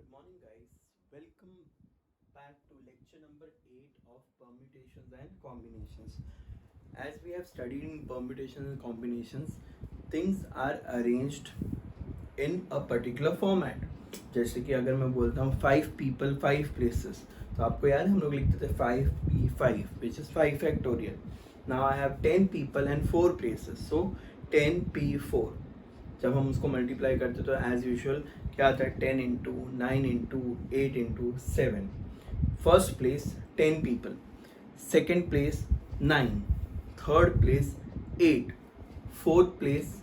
Good morning, guys. Welcome back to lecture number 8 of permutations and combinations. As we have studied in permutations and combinations, things are arranged in a particular format. जैसे कि अगर मैं बोलता हूँ 5 people 5 places, तो आपको याद है हम लोग लिखते थे 5p5 which is 5 factorial. Now I have 10 people and 4 places, so 10p4. जब हम उसको मल्टीप्लाई करते तो एज यूजुअल क्या आता है 10 into 9 into 8 into 7. First place 10 people, second place 9, third place 8, fourth place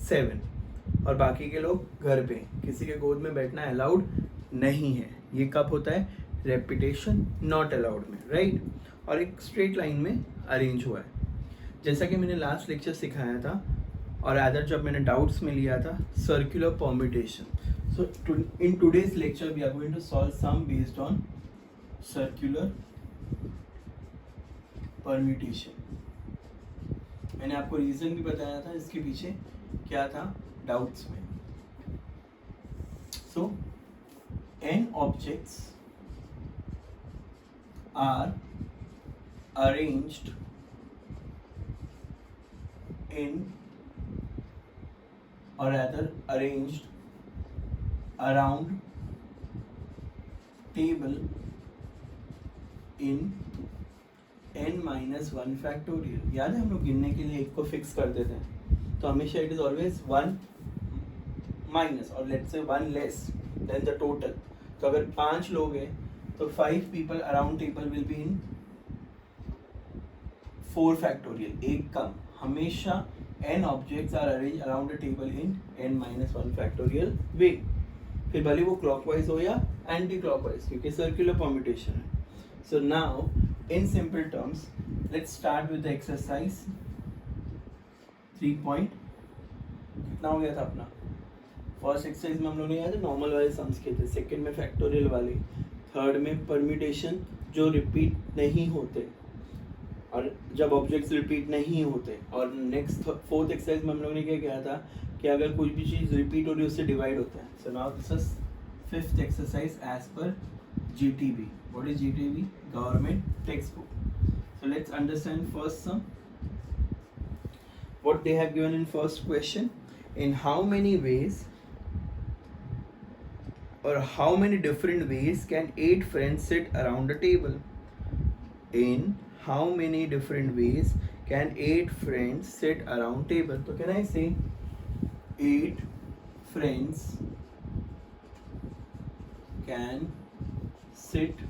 7 और बाकी के लोग घर पे. किसी के गोद में बैठना अलाउड नहीं है. ये कब होता है? रेपिटेशन नॉट अलाउड में, राइट? और एक स्ट्रेट लाइन में अरेंज हुआ है. जैसा कि मैंने लास्ट लेक्चर सिखाया था और अदर जब मैंने डाउट्स में लिया था, circular permutation. So in today's lecture we are going to solve some based on circular permutation. मैंने आपको रीजन भी बताया था इसके पीछे क्या था डाउट्स में. सो n objects are arranged in or rather arranged around table in n minus 1 factorial. याद है हम लोग गिनने के लिए एक को फिक्स कर देते हैं तो हमेशा इट इज ऑलवेज 1 माइनस और let's say 1 less than the total. तो अगर 5 लोग हैं तो 5 people around table will be in 4 factorial, एक कम. हमेशा n objects are arranged around a table in n minus 1 factorial way. फिर भले वो clockwise हो या anti clockwise क्योंकि circular permutation है. So now in simple terms let's start with the exercise 3 point. कितना हो गया था अपना? फर्स्ट एक्सरसाइज में हम लोग ने याद है नॉर्मल वाले सम्स किए थे, सेकेंड में फैक्टोरियल वाले, थर्ड में परम्यूटेशन जो रिपीट नहीं होते और जब ऑब्जेक्ट्स रिपीट नहीं होते, और नेक्स्ट फोर्थ एक्सरसाइज में हम लोगों ने क्या किया था कि अगर कोई भी चीज़ रिपीट हो रही है उससे डिवाइड होता है. So now this is fifth exercise as per GTB. What is GTB? Government text book. So let's understand first some. What they have given in first question, in how many ways or how many different ways can 8 friends sit around a table? In how many different ways can 8 friends sit around table? So can I say 8 friends can sit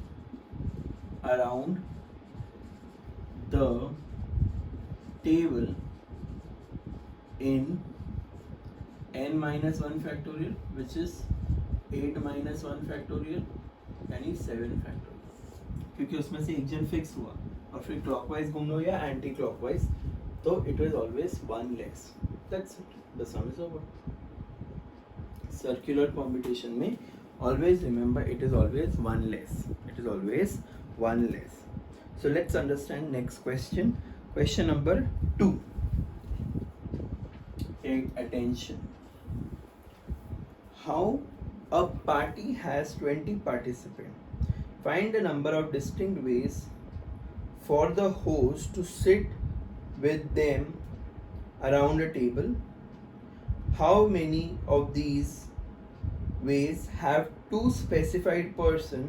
around the table in n minus 1 factorial, which is 8 minus 1 factorial यानी 7 factorial. क्योंकि उसमें से एक जन fix हुआ और फिर clockwise घूम लो या एंटी क्लॉकवाइज तो it is always 1 less. That's it, the sum is over. Circular permutation में always remember it is always 1 less. It is always 1 less. So let's understand next question. Question number 2. Take attention. How a party has 20 participants. Find the number of distinct ways for the host to sit with them around a table. How many of these ways have two specified person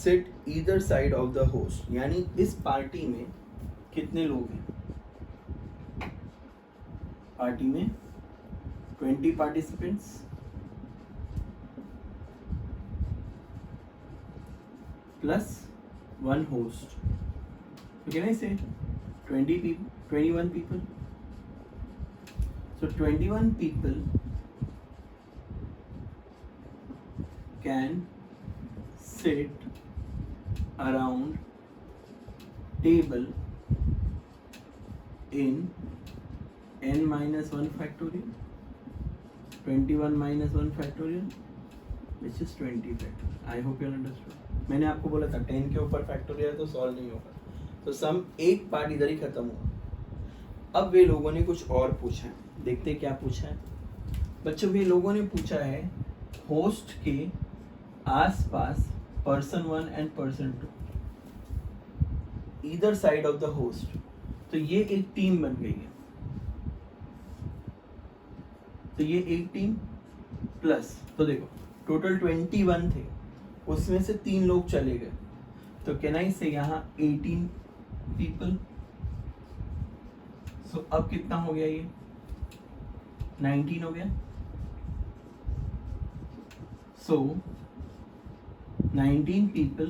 sit either side of the host? यानी इस party में कितने लोग हैं? Party में 20 participants plus 1 host. So can I say 20 people, 21 people? So 21 people can sit around table in n minus 1 factorial. 21 minus 1 factorial which is 20 factorial. I hope you understood. मैंने आपको बोला था 10 के ऊपर फैक्टोरियल तो सॉल्व नहीं होगा. तो सम एक पार्ट इधर ही खत्म हुआ. अब वे लोगों ने कुछ और पूछा है. देखते क्या पूछा है बच्चों. वे लोगों ने पूछा है होस्ट के आस पास person 1 and person 2 either side of the host. तो ये एक टीम बन गई है. तो ये एक टीम प्लस, तो देखो टोटल 21 थे, उसमें से 3 लोग चले गए, तो कैन आई से यहाँ 18 पीपल. सो अब कितना हो गया, ये 19 हो गया. सो 19 people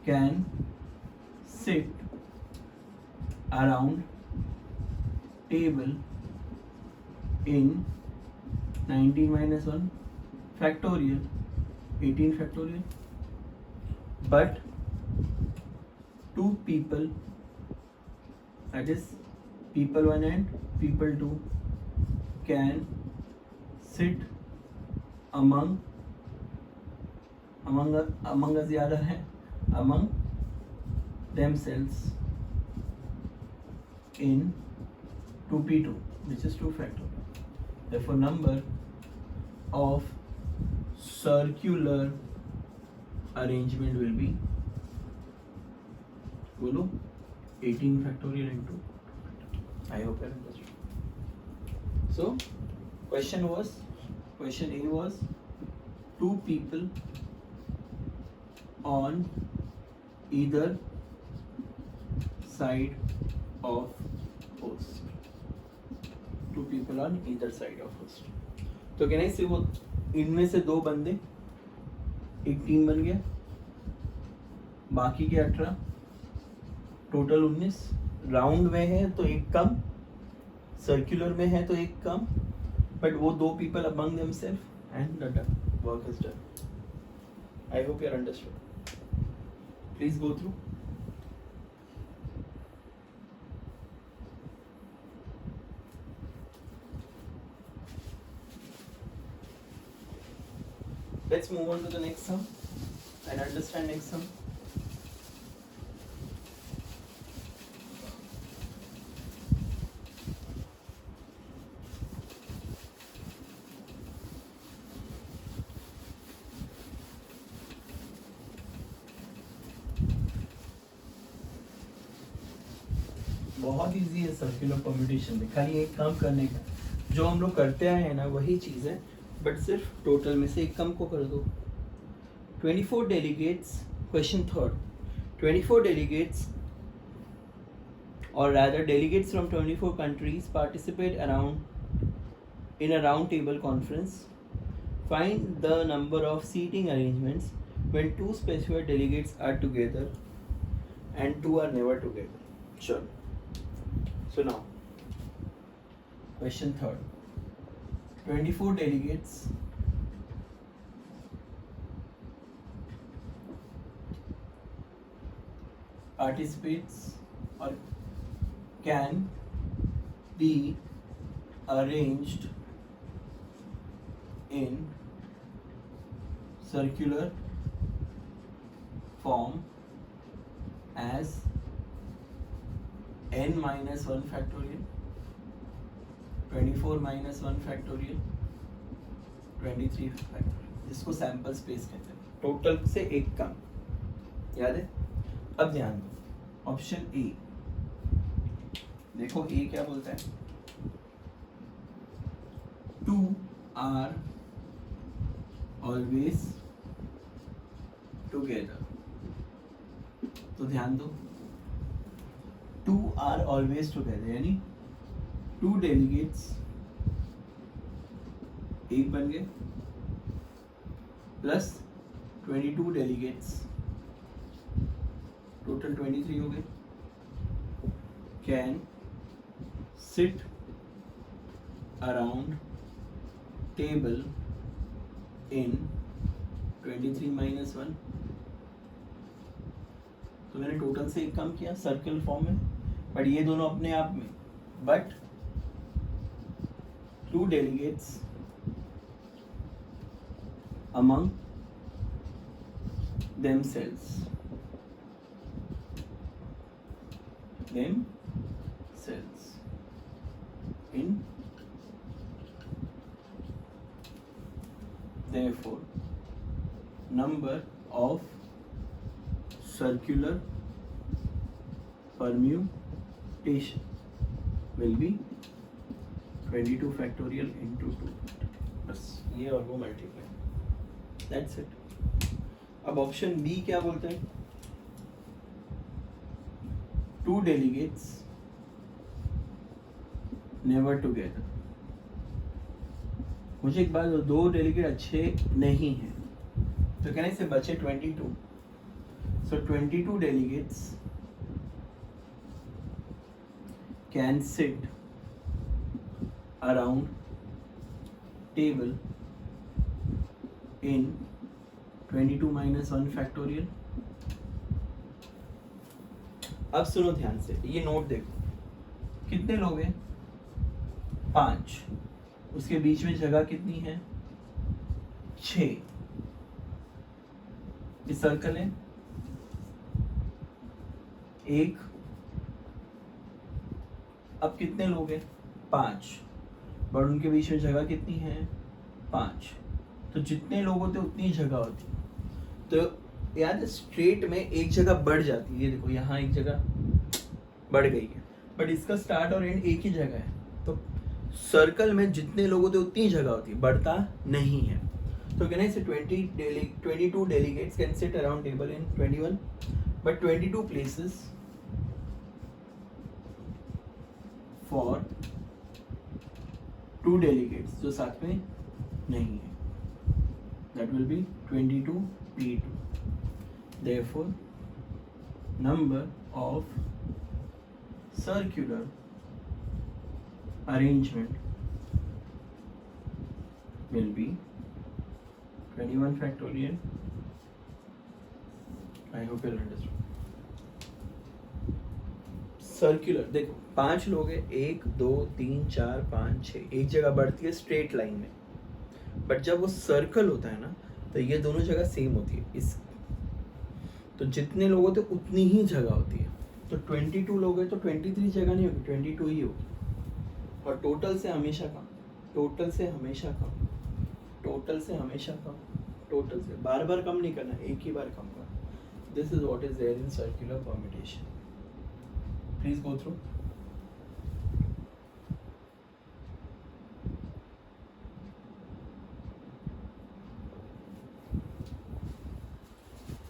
can sit around table in 19 minus 1 factorial 18 factorial, but 2 people, that is people 1 and people 2, can sit among us ज़्यादा है, among themselves in 2p2, which is 2 factorial. Therefore number of circular arrangement will be, बोलो, 18 factorial into. I hope you understood. So question A was 2 people on either side of host. 2 people on either side of host. तो कहना इससे वो इनमें से 2 बंदे एक team बन गया, बाकी के 18, टोटल 19. राउंड में है तो एक कम, सर्कुलर में है तो एक कम, बट वो 2 people among themselves and the work is done. I hope you understood. Please go through. Let's move on to the next sum and understand next sum. बहुत इजी है सर्कुलर परम्यूटेशन में, खाली एक काम करने का, जो हम लोग करते आए हैं ना वही चीज़ है, बट सिर्फ टोटल में से एक कम को कर दो. 24 delegates, question 3, 24 delegates or rather delegates from 24 countries participate in a round table conference. Find the number of seating arrangements when 2 specified delegates are together and 2 are never together. Sure. So now, question 3, 24 delegates participates or can be arranged in circular form as n minus 1 factorial, 24 minus 1 factorial, 23 factorial, जिसको sample space कहते हैं, total से एक कम. याद है? अब ध्यान दो, ऑप्शन ए देखो, ए क्या बोलता है, 2 are always together. तो ध्यान दो, 2 are always together यानी 2 delegates एक बन गए प्लस 22 delegates, टोटल 23 हो गए, can sit around table in 23 minus 1. तो मैंने टोटल से एक कम किया सर्कल फॉर्म में, बट ये दोनों अपने आप में, but 2 delegates among themselves in Therefore, number of circular permutation will be 22 factorial into 2. बस ये और वो मल्टीप्लाई, दैट्स इट. अब ऑप्शन बी क्या बोलते हैं? 2 delegates never together. मुझे एक बात, 2 डेलीगेट अच्छे नहीं हैं, तो कहने से बचे 22. So 22 delegates can sit around table in 22 minus 1 factorial. अब सुनो ध्यान से, ये नोट देखो, कितने लोग हैं? 5. उसके बीच में जगह कितनी है? 6. ये सर्कल है. 1. अब कितने लोग हैं? 5. और उनके बीच में जगह कितनी है? 5. तो जितने लोग होते उतनी जगह होती. तो याद, स्ट्रेट में एक जगह बढ़ जाती है. ये देखो, यहाँ एक जगह बढ़ गई है, बट इसका स्टार्ट और एंड एक ही जगह है. तो सर्कल में जितने लोग होते उतनी जगह होती है, बढ़ता नहीं है. तो कहना है 22 delegates can sit around table in 21, but 22 places for 2 delegates जो साथ में नहीं है. That will be 22 P2. Therefore, number of circular arrangement will be 21 factorial. I hope you'll understand. Circular देखो, 5 लोग हैं, 1 2 3 4 5 6, एक जगह बढ़ती है स्ट्रेट लाइन में. बट जब वो सर्कल होता है ना, तो ये दोनों जगह सेम होती है. इस तो जितने लोग होते उतनी ही जगह होती है. तो 22 लोग हैं तो 23 जगह नहीं होगी, 22 ही होगी. और टोटल से हमेशा कम, टोटल से हमेशा कम, टोटल से हमेशा कम, टोटल से बार बार कम नहीं करना, एक ही बार कम करना. This is what is there in circular permutation. Please go through.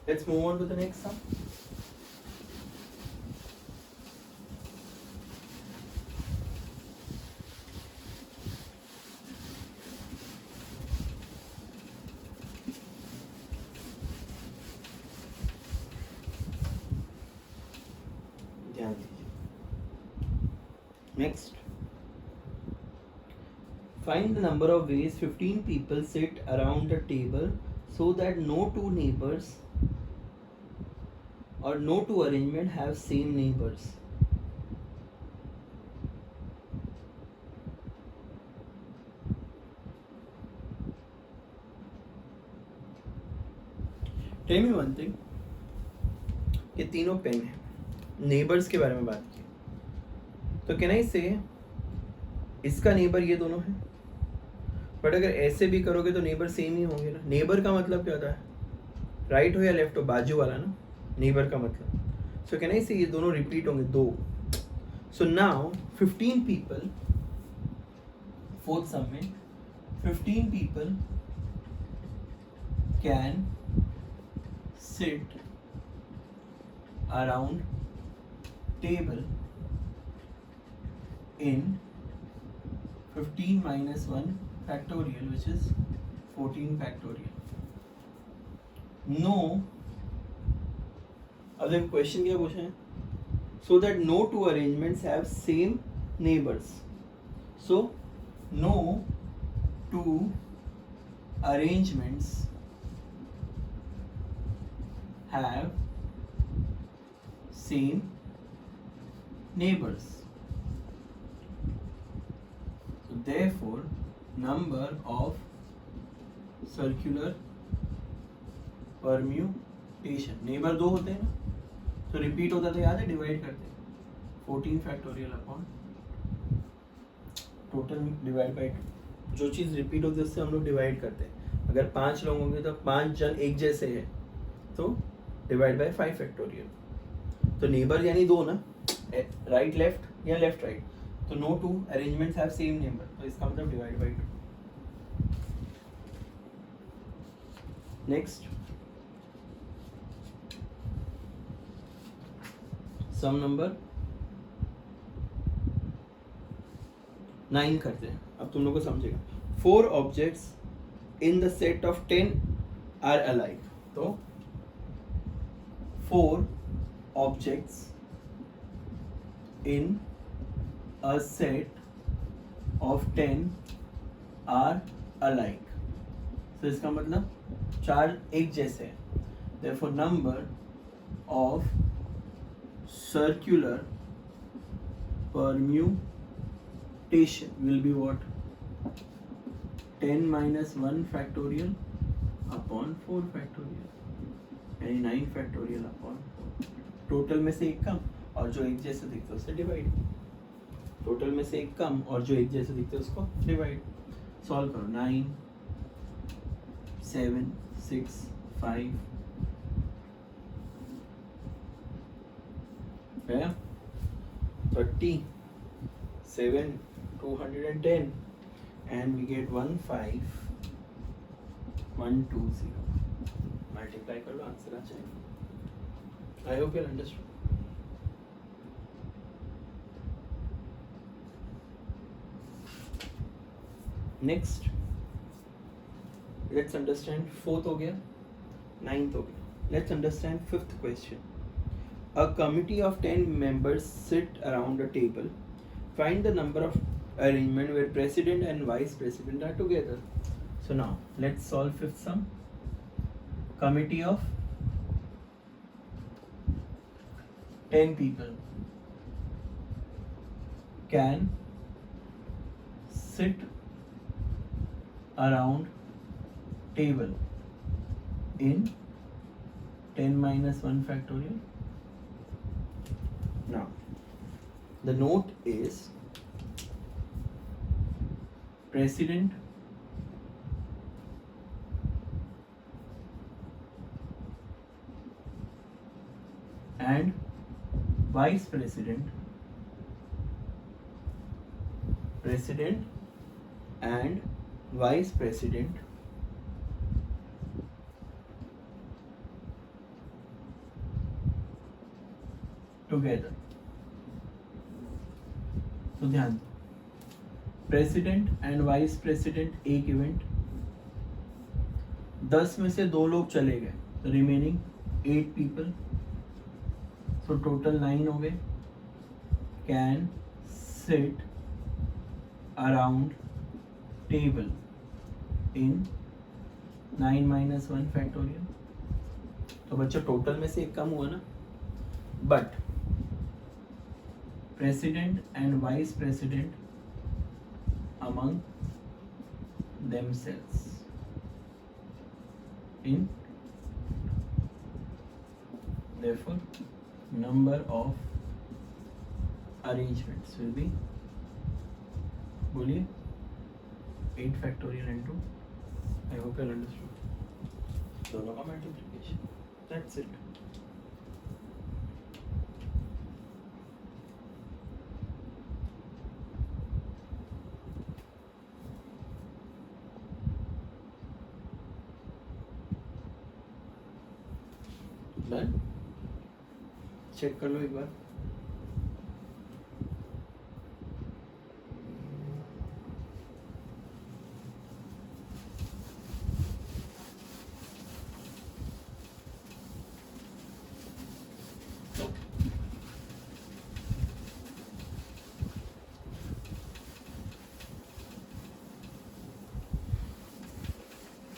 Let's move on to the next sum. ध्यान दीजिए. Next. Find the number of ways 15 people sit around the table so that no two neighbors or no two arrangement have same neighbors. Tell me one thing. ये तीनों pen है. Neighbours के बारे में बात की, तो कैन आई से इसका नेबर ये दोनों है. बट अगर ऐसे भी करोगे तो नेबर सेम ही होंगे ना. नेबर का मतलब क्या होता है? राइट हो या लेफ्ट हो, बाजू वाला ना नेबर का मतलब. सो कैन आई से ये दोनों रिपीट होंगे 2. सो नाउ 15 पीपल, फोर्थ सम में 15 people can sit around table in 15 minus 1 factorial, which is 14 factorial. No, अब देखो क्वेश्चन क्या पूछा है? So that no two arrangements have same neighbors. So no two arrangements have same neighbors. So therefore, number of circular permutation, neighbor 2 होते हैं ना, तो repeat होता तो याद है, डिवाइड करते 14 factorial upon total divide by 2. जो चीज़ रिपीट होती है उससे हम लोग डिवाइड करते हैं. अगर 5 लोग होंगे तो 5 जन एक जैसे हैं, तो डिवाइड बाय 5 फैक्टोरियल। तो नेबर यानी दो ना, राइट लेफ्ट या लेफ्ट राइट, तो no two arrangements have same neighbour, तो इसका मतलब divide by 2। Next some number 9 करते हैं। अब तुम लोग को समझेगा। 4 objects in the set of 10 are alike. तो 4 objects in a set of 10 are alike। तो इसका मतलब 4 एक जैसे हैं। Therefore number of circular permutation will be what? 10 minus 1 factorial upon 4 factorial, यानी 9 factorial upon 4। टोटल में से एक कम और जो एक जैसे दिखते हैं उससे डिवाइड। टोटल में से एक कम और जो एक जैसे दिखते हैं उसको डिवाइड। सॉल्व करो। 9 7 6 5 है 30 7 210 and we get 1 5 1 2 0। मल्टीप्लाई कर लो, आंसर आ जाएगा। I hope you understood. Next let's understand. 4th हो गया, 9th हो गया। Let's understand 5th question. A committee of 10 members sit around a table. Find the number of arrangement where president and vice president are together. So now let's solve 5th sum. Committee of 10 people can sit around table in 10 minus 1 factorial. Now the note is president and vice president, president and vice president together। तो ध्यान दो, president and vice president एक event, 10 में से 2 लोग चले गए, remaining 8 people, so total 9 हो गए। Can sit around table in 9 minus 1 factorial। तो बच्चों टोटल में से एक कम हुआ ना, but president and vice president among themselves in, therefore number of arrangements will be, बोलिए 8 factorial into, I hope you understood दोनों का multiplication, that's it। Done. Check कर लो एक बार।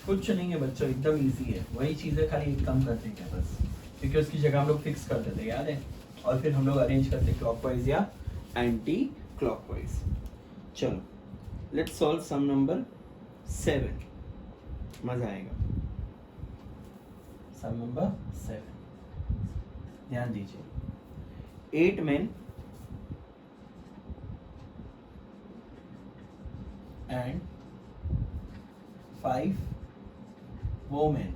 कुछ नहीं है बच्चों, एकदम इजी है। वही चीज़ें खाली एक कम करते हैं बस, क्योंकि उसकी जगह हम लोग फिक्स कर देते, याद है। और फिर हम लोग अरेंज करते क्लॉकवाइज या एंटी क्लॉकवाइज। चलो लेट्स सॉल्व सम नंबर 7, मजा आएगा। सम नंबर 7, ध्यान दीजिए। 8 men and 5 women.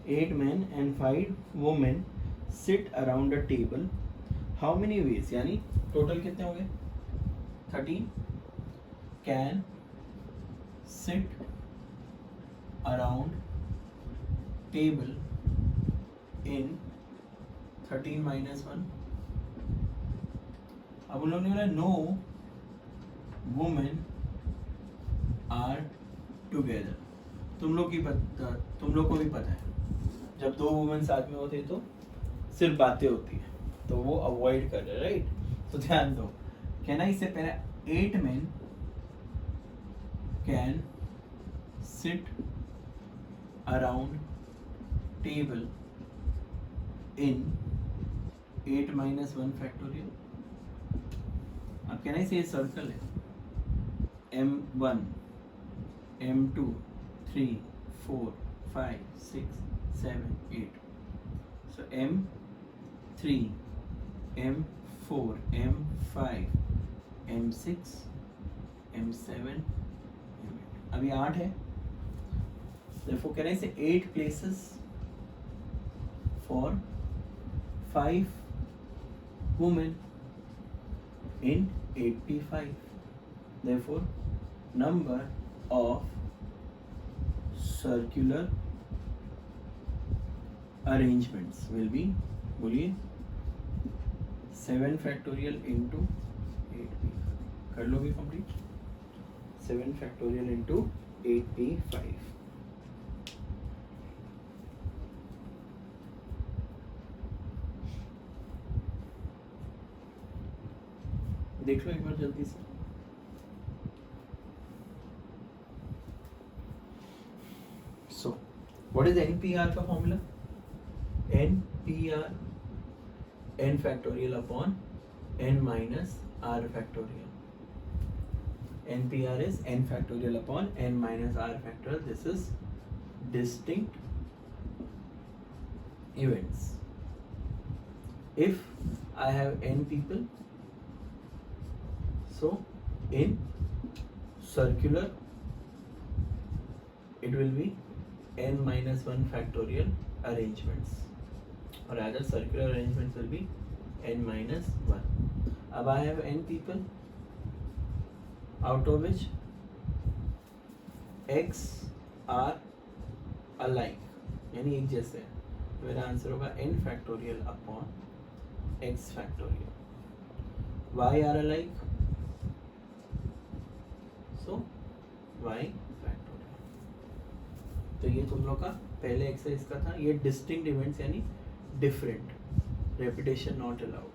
8 men and 5 women sit around a table. How many ways? यानी टोटल कितने हो गए? 13 can sit around table in 13 minus 1. अब उन लोगों ने बोला no women are together. तुम लोग को भी पता है जब दो वुमेन साथ में होते तो सिर्फ बातें होती है, तो वो अवॉइड कर रहे, राइट? तो ध्यान दो, कहना इससे पहले 8 men can sit around table in 8 minus 1 factorial. अब कहना इसे सर्कल है M1 M2 3 4 5 6 7 8. So M3 M4 M5 M6 M7 M8. अभी 8 है, therefore can I say 8 places for 5 women in 8p5. Therefore number of circular arrangements will be, बोलिए, 7 factorial into 8p. कर लोगे complete? 7 factorial into 8p5. देख लो एक बार जल्दी से. So, what is NPR का formula? NPR n factorial upon n minus r factorial. NPR is n factorial upon n minus r factorial. This is distinct events. If I have n people, so in circular it will be n minus 1 factorial arrangements, or rather circular arrangements will be n minus 1. अब I have n people out of which x are alike, यानी एक जैसे है, तो मेरा answer होगा n factorial upon x factorial. y are alike, so y factorial. तो ये तुम लोग का पहले एक्सरसाइज का था. ये डिस्टिंक्ट इवेंट्स यानी different, repetition not allowed,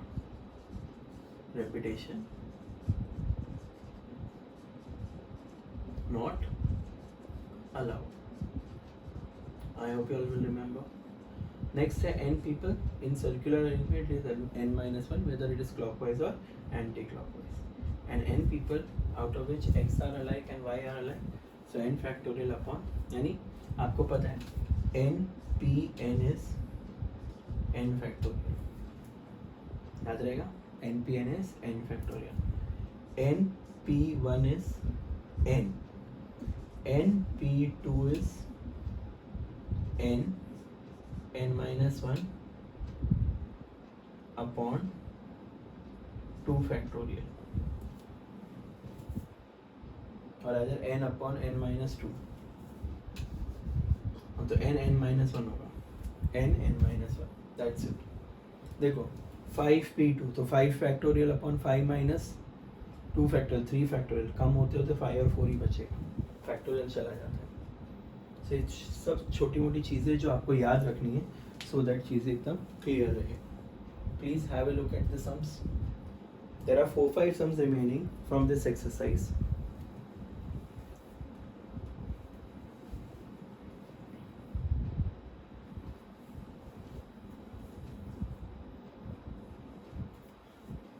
repetition not allowed. I hope you all will remember. Next है n people in circular arrangement is n minus 1 whether it is clockwise or anti-clockwise, and n people out of which x are alike and y are alike, so n factorial upon, यानी आपको पता है n p n is n factorial, याद रहेगा. n p n is n factorial. n p1 is n, n p2 is n minus 1 upon 2 factorial, or rather n upon n minus 2. तो n minus 1 होगा, n minus 1, that's it. देखो 5p2, तो 5 factorial upon 5 minus 2 factorial, 3 factorial, कम होते होते 5 और 4 ही बचेगा, factorial चला जाता है. तो सब छोटी मोटी चीज़ें जो आपको याद रखनी है, so that चीज़ें एकदम क्लियर रहे. Please have a look at the sums. There are 4-5 sums remaining from this exercise.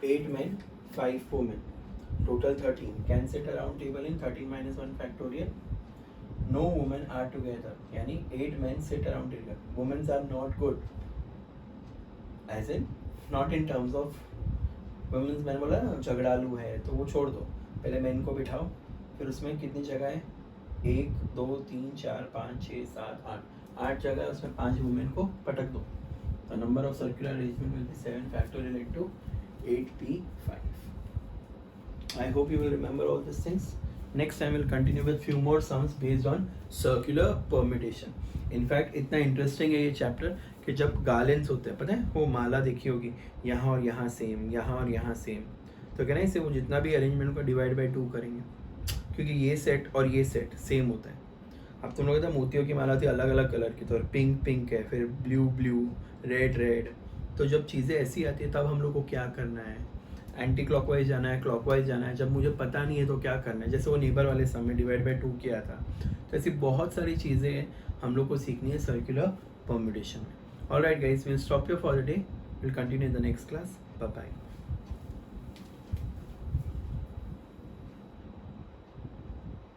Eight men, 5 women, total 13. Can sit around table in 13 minus 1 factorial. No women are together. यानी 8 men sit around table. Women are not good. As in, not in terms of women. मैंने बोला ना झगड़ालू है, तो वो छोड़ दो. पहले men को बिठाओ, फिर उसमें कितनी जगह है? 1 2 3 4 5 6 7 8 जगह है, उसमें 5 वुमेन को पटक दो. The number of circular arrangement will be 7 factorial into 8p5. I hope you will remember all these things. Next time we'll continue with few more sums based on circular permutation. In fact इतना interesting है ये chapter कि जब garlands होते हैं, पता है वो माला देखी होगी, यहाँ और यहाँ सेम, यहाँ और यहाँ सेम, तो कहना इसे वो जितना भी अरेंजमेंट को डिवाइड बाई 2 करेंगे, क्योंकि ये सेट और ये सेट सेम होता है. अब तुम लोग मोतियों की माला थी अलग अलग कलर की, तो पिंक पिंक है, फिर ब्लू ब्लू, रेड रेड. तो जब चीज़ें ऐसी आती है तब हम लोग को क्या करना है, एंटी क्लॉकवाइज जाना है, क्लॉकवाइज जाना है. जब मुझे पता नहीं है तो क्या करना है, जैसे वो नेबर वाले सम में डिवाइड बाई 2 किया था. तो ऐसी बहुत सारी चीज़ें हम लोग को सीखनी है सर्कुलर परम्यूटेशन में. Alright guys, will stop here for the day. Will continue in the next class. Bye bye.